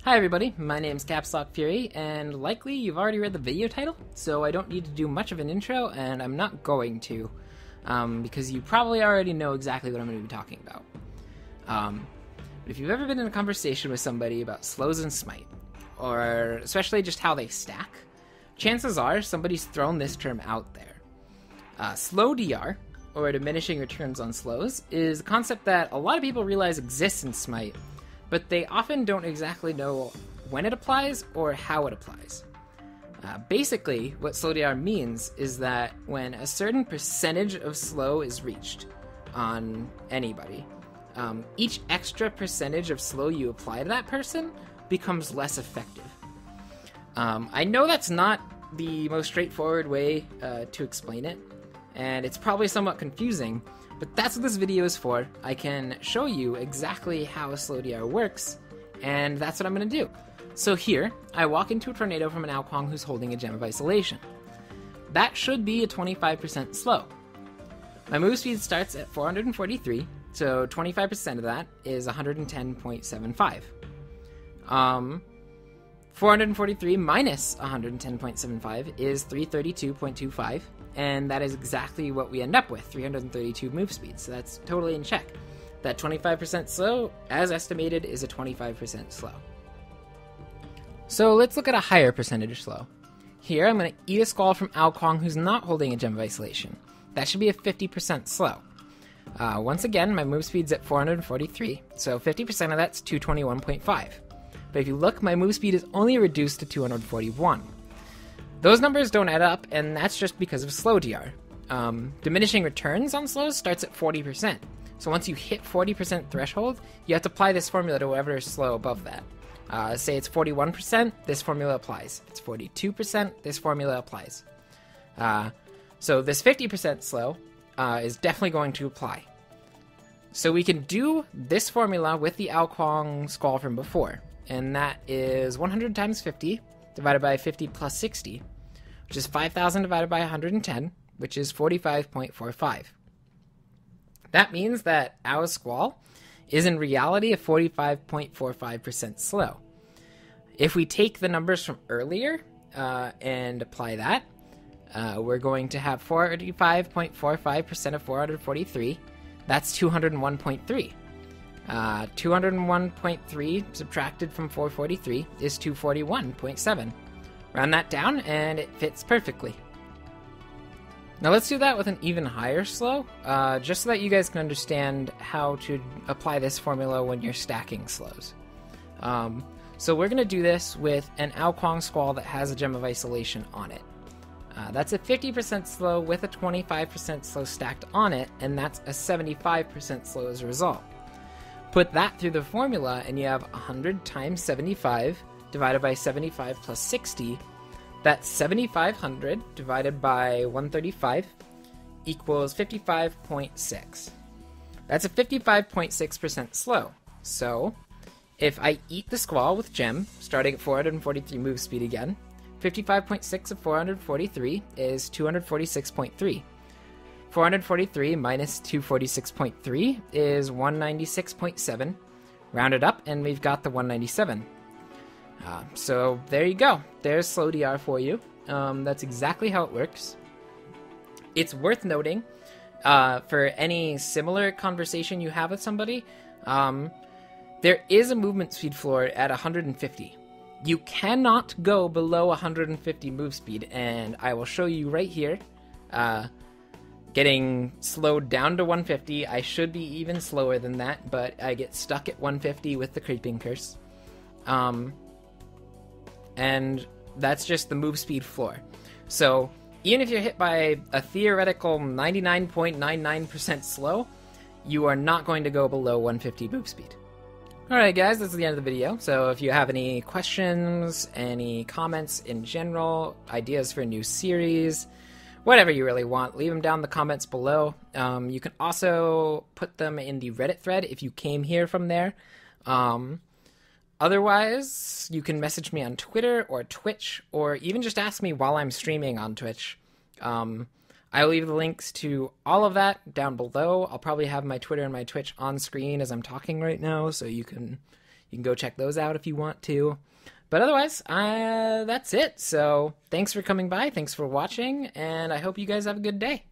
Hi everybody, my name's Capslock Fury, and likely you've already read the video title, so I don't need to do much of an intro, and I'm not going to, because you probably already know exactly what I'm going to be talking about. But if you've ever been in a conversation with somebody about slows and Smite, or especially just how they stack, chances are somebody's thrown this term out there. Slow DR, or diminishing returns on slows, is a concept that a lot of people realize exists in Smite, but they often don't exactly know when it applies or how it applies. Basically, what slow DR means is that when a certain percentage of slow is reached on anybody, each extra percentage of slow you apply to that person becomes less effective. I know that's not the most straightforward way to explain it, and it's probably somewhat confusing, but that's what this video is for. I can show you exactly how slow DR works, and that's what I'm going to do. So here, I walk into a tornado from an Alquang who's holding a Gem of Isolation. That should be a 25% slow. My move speed starts at 443, so 25% of that is 110.75. 443 minus 110.75 is 332.25. And that is exactly what we end up with, 332 move speed, so that's totally in check. That 25% slow, as estimated, is a 25% slow. So let's look at a higher percentage slow. Here, I'm going to eat a Squall from Alquang who's not holding a Gem of Isolation. That should be a 50% slow. Once again, my move speed's at 443, so 50% of that's 221.5. But if you look, my move speed is only reduced to 241. Those numbers don't add up, and that's just because of slow DR. Diminishing returns on slows starts at 40%. So once you hit 40% threshold, you have to apply this formula to whatever is slow above that. Say it's 41%, this formula applies. If it's 42%, this formula applies. So this 50% slow is definitely going to apply. So we can do this formula with the Alquang Squall from before, and that is 100 times 50 divided by 50 plus 60, which is 5,000 divided by 110, which is 45.45. That means that our Squall is in reality a 45.45% slow. If we take the numbers from earlier and apply that, we're going to have 45.45% of 443. That's 201.3. 201.3 subtracted from 443 is 241.7. Round that down, and it fits perfectly. Now let's do that with an even higher slow, just so that you guys can understand how to apply this formula when you're stacking slows. So we're going to do this with an Alquang Squall that has a Gem of Isolation on it. That's a 50% slow with a 25% slow stacked on it, and that's a 75% slow as a result. Put that through the formula, and you have 100 times 75 divided by 75 plus 60. That's 7,500 divided by 135 equals 55.6. That's a 55.6% slow. So if I eat the Squall with Gem, starting at 443 move speed again, 55.6 of 443 is 246.3. 443 minus 246.3 is 196.7. Round it up, and we've got the 197. So there you go. There's slow DR for you. That's exactly how it works. It's worth noting, for any similar conversation you have with somebody, there is a movement speed floor at 150. You cannot go below 150 move speed, and I will show you right here. Getting slowed down to 150, I should be even slower than that, but I get stuck at 150 with the Creeping Curse. And that's just the move speed floor. So even if you're hit by a theoretical 99.99% slow, you are not going to go below 150 move speed. Alright guys, this is the end of the video. So if you have any questions, any comments in general, ideas for a new series, whatever you really want, leave them down in the comments below. You can also put them in the Reddit thread if you came here from there. Otherwise, you can message me on Twitter or Twitch, or even just ask me while I'm streaming on Twitch. I'll leave the links to all of that down below. I'll probably have my Twitter and my Twitch on screen as I'm talking right now, so you can You can go check those out if you want to. But otherwise, that's it. So thanks for coming by. Thanks for watching. And I hope you guys have a good day.